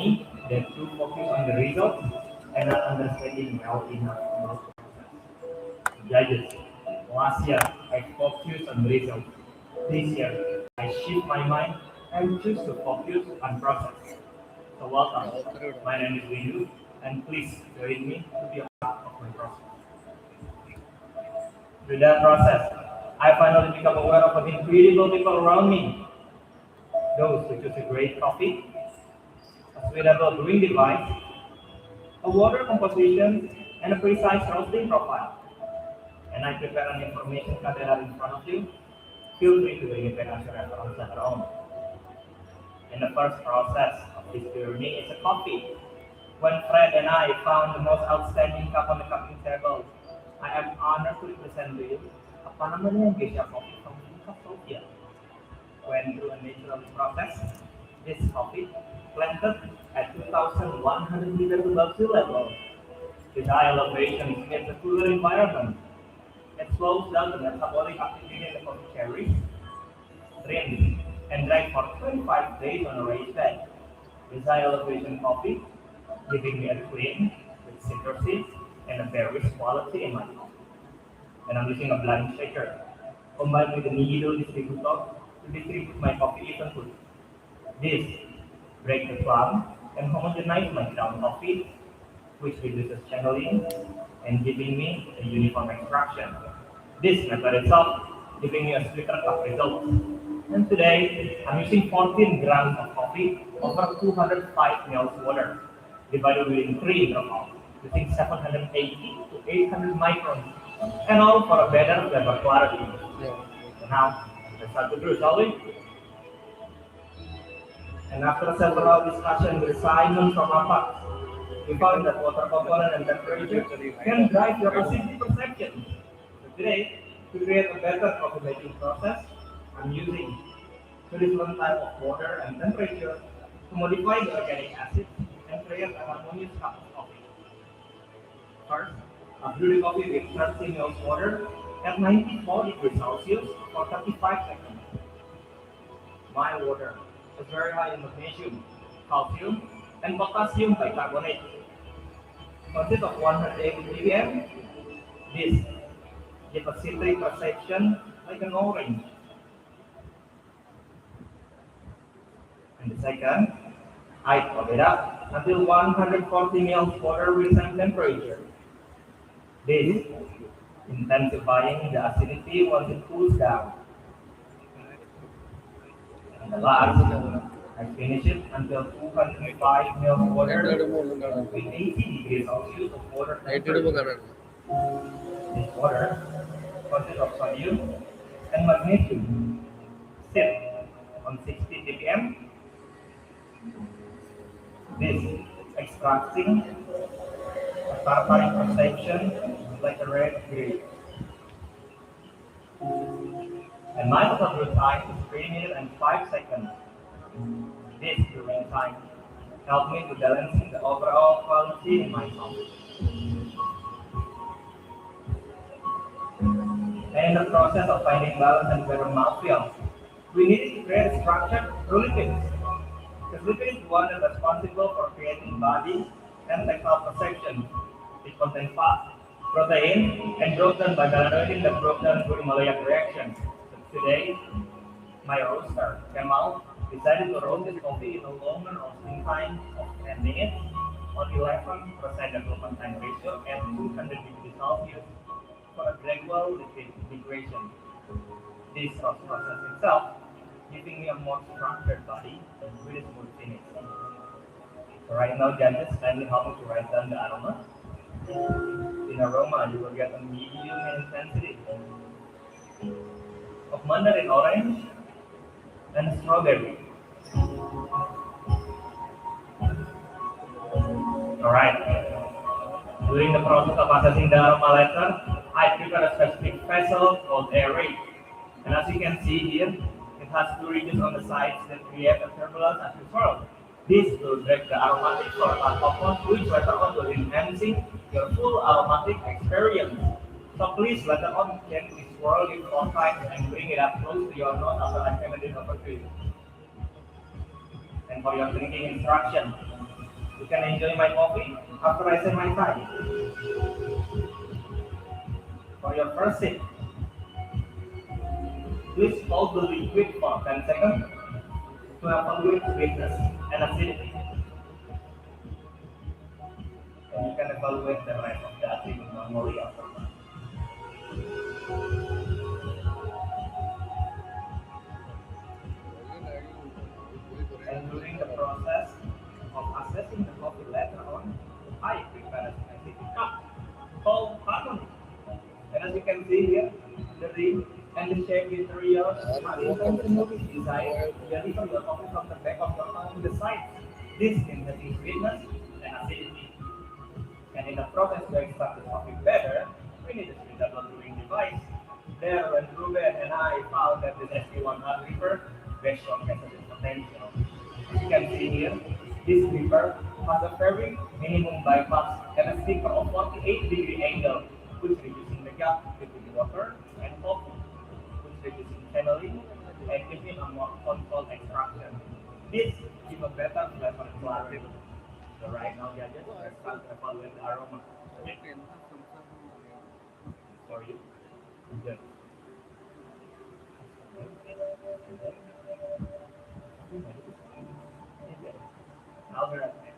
me that to focus on the result and not understanding well enough about the process. Judges, last year I focused on result. This year I shift my mind and choose to focus on process. So welcome. My name is Windu, and please join me to be a part of my process. Through that process, I finally become aware of the incredible people around me. Those who choose a great coffee, a suitable brewing device, a water composition, and a precise roasting profile. And I prepare an information catalog in front of you. Feel free to bring it back as your reference later on. And the first process of this journey is a coffee. When Fred and I found the most outstanding cup on the cupping table, I am honored to present to you apa namanya geisha coffee from Sofia. When through a natural process, this coffee planted at 2,100 meters above sea level. The high elevation creates a cooler environment. It slows down the metabolic activity in the coffee cherries, rinse, and dry for 25 days on a raised bed. This high elevation coffee giving me a clean with citrusy and a berries quality in my coffee. And I'm using a blind shaker combined with a needle distributor to distribute my coffee evenly. This breaks the plum and homogenize my ground coffee, which reduces channeling and giving me a uniform extraction. This method itself giving me a sweeter cup result. And today, I'm using 14 grams of coffee over 205 ml water, divided within 3 intervals, using 780 to 800 microns, and all for a better flavor clarity. So now, let's start to brew, shall we? And after several discussions with Simon from Apax, we found that water component and temperature can drive your acidity perception. So today, to create a better coffee making process, I'm using two different types of water and temperature to modify the organic acid and create a harmonious cup of coffee. First, I brew the coffee with 30 ml water at 94 degrees Celsius for 35 seconds. My water is very high in magnesium, calcium, and potassium bicarbonate. Consists of 180 ppm. This gives a citric perception like an orange. And the second, I top it up until 140 ml water with same temperature. This intensifying the acidity once it cools down. And the last, I finish it until 205 ml water with 80 degrees Celsius of water temperature. This water consists of sodium and magnesium. Sit on 60 ppm. This extracting a tartaric perception like a red grape. And my total brew time is 3 minutes and 5 seconds. This brewing time helped me to balance the overall quality in my coffee. And in the process of finding balance and better mouthfeel, we need to create a structure through lipids. Because lipid is one that's responsible for creating body and tactile perception. It contains fat, protein, and protein by melanoidin that broke down during maleic reaction. So today, my roaster, Kemal, decided to roast this coffee in a longer roasting time of 10 minutes on 11% development time ratio at 200 degrees Celsius for a gradual liquid integration. This roast process itself giving me a more structured body with a smooth finish. So right now, judges kindly help me to write down the aroma. In aroma, you will get a medium intensity of mandarin orange and strawberry. Alright. During the process of assessing the aroma letter, I prepare a specific vessel called air rate. And as you can see here, it has two regions on the sides that create a turbulence as you swirl. This will break the aromatic for alcohol, which later on will enhancing your full aromatic experience. So please later on gently swirl it 4 times and bring it up close to your nose after I hand it over to you. And for your drinking instruction, You can enjoy my coffee after I say my time. For your first sip, please hold the liquid for 10 seconds to evaluate sweetness and acidity. And you can evaluate the rest of the acidity normally after that. And during the process of assessing the coffee later on, I prepare a specific cup called harmony. And as you can see here, the ring and the shape interior are intentionally designed to deliver your coffee from the back of your tongue to the side. This enhances sweetness and acidity. And in the process to extract the coffee better, we need a suitable brewing device. There, when Ruben and I found that this ST100 reaper best showcases its potential. As you can see here, this reaper has a very minimum bypass and a sticker of 48-degree angle, which reducing the gap between water and coffee, which reducing channeling and giving a more controlled extraction. This gives a better flavor clarity. So right now, judges, let's start to evaluate the aroma for you. Good. I'll be right back.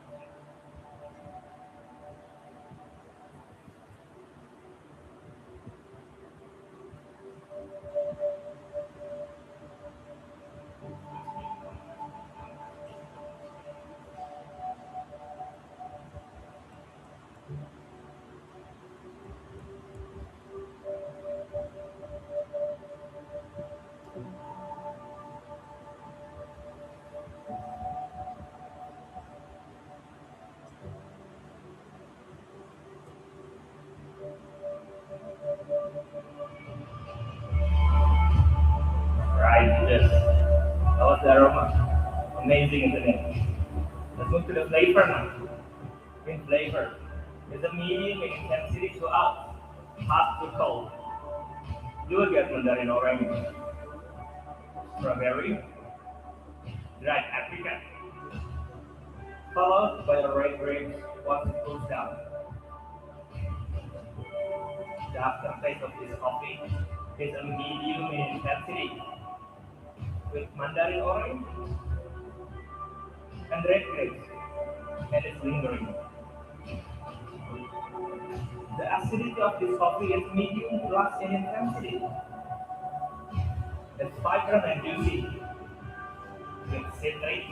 Right, yes. That was the aroma. Amazing, isn't it? Let's move to the flavor now. In flavor, it's a medium in intensity throughout, hot to cold. You will get mandarin orange, strawberry, dried apricot, followed by the red grapes once it cools down. The aftertaste of this coffee is a medium in intensity with mandarin orange and red grapes, and it's lingering. The acidity of this coffee is medium plus in intensity. It's vibrant and juicy, with citric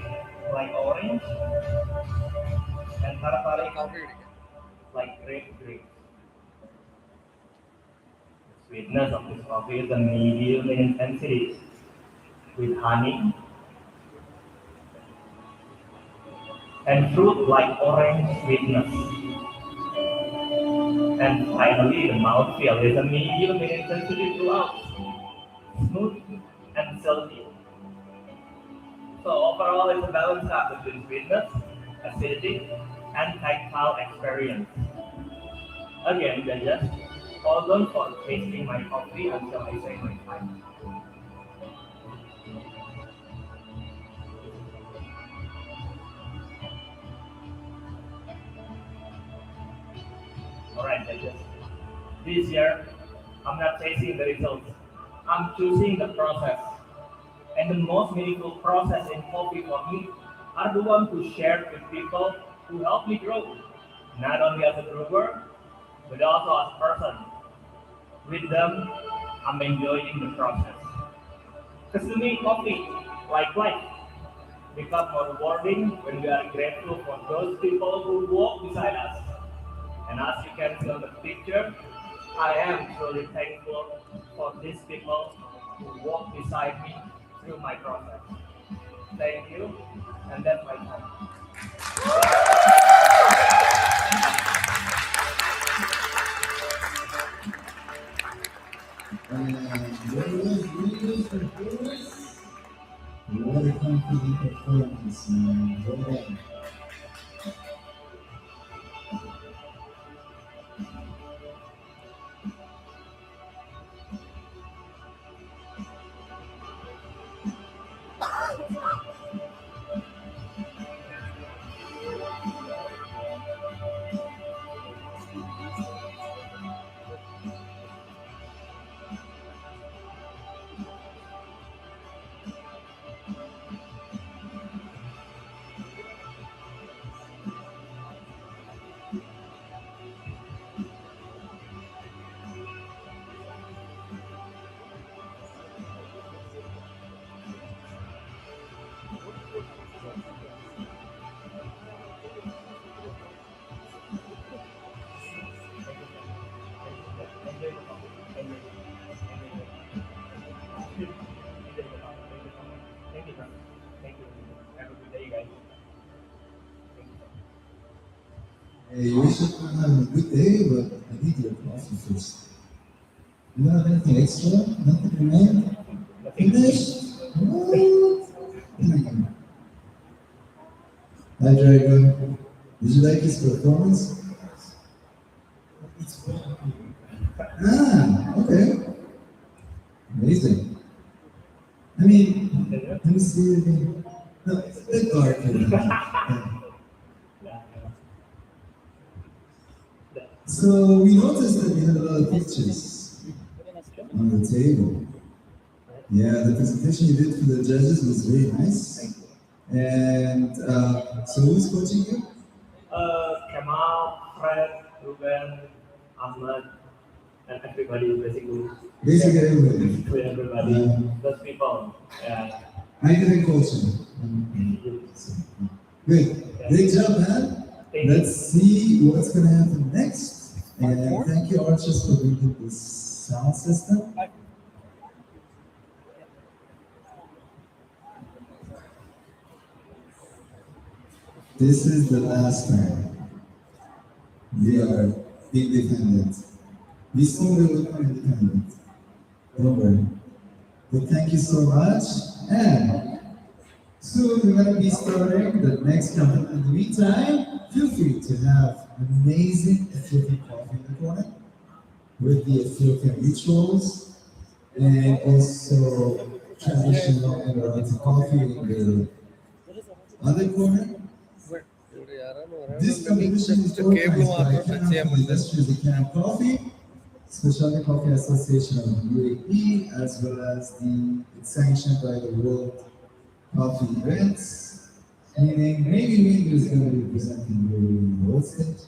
like orange and tartaric like red grapes. The sweetness of this coffee is a medium in intensity, with honey and fruit like orange sweetness. And finally, the mouthfeel is a medium in intensity throughout, smooth and silky. So overall, it's a balance act between sweetness, acidity, and tactile experience. Again, judges, hold on for tasting my coffee until I say my time. Alright, judges. This year, I'm not chasing the results. I'm choosing the process. And the most meaningful process in coffee for me are the ones who share with people who help me grow. Not only as a brewer, but also as a person. With them, I'm enjoying the process. Because to me, coffee, like life, become more rewarding when we are grateful for those people who walk beside us. And as you can see on the picture, I am truly thankful for these people who walk beside me through my process. Thank you, and that's my time. Brewers, Brewers. What a confident performance, man. Well done. Thank you, sir. Thank you. Have a good day, guys. Thank you, sir. Hey, you wish you could have a good day, but I need your coffee first. You don't have anything extra? Nothing remain? Finished? What? Hi, Dragon. Did you like his performance? Ah, okay. Amazing. I mean, let me see it again. No, it's a bit darker. So we noticed that you had a lot of pictures on the table. Yeah, the presentation you did for the judges was very nice. And so who's coaching you? Kamal, Fred, Ruben, Ahmad, and everybody basically. Basically everybody. To everybody. Those people. Yeah. I didn't coach him. Good. Great job, man. Let's see what's going to happen next. And thank you, Archers, for bringing this sound system. This is the last time we are independent. We still will become independent. Don't worry. But thank you so much. And soon we're going to be starting the next company. In the meantime, feel free to have amazing Ethiopian coffee in the corner with the Ethiopian rituals and also traditional Emirati coffee in the other corner. This competition is organized by Karam for the Industries of Karam Coffee, Specialty Coffee Association of UAE, as well as it's sanctioned by the World Coffee Events, meaning maybe Windu is going to be presenting the world stage.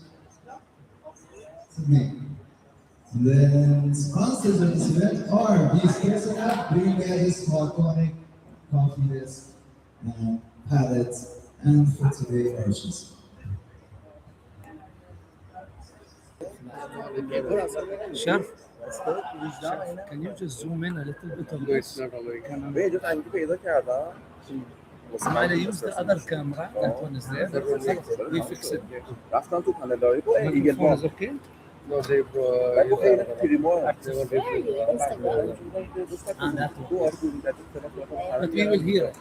Then sponsors of this event are these personnel, Green Gaddies, Marconic, Coffee Desk, and Pallets, and for today, Arches. Chef, can you just zoom in a little bit on this? Smiley, use the other camera. That one is there. We fix it. Microphone is okay? No, they But we will hear it.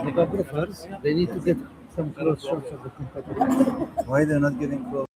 Photographers, they need to get some close shots of the competitor. Why they're not getting close?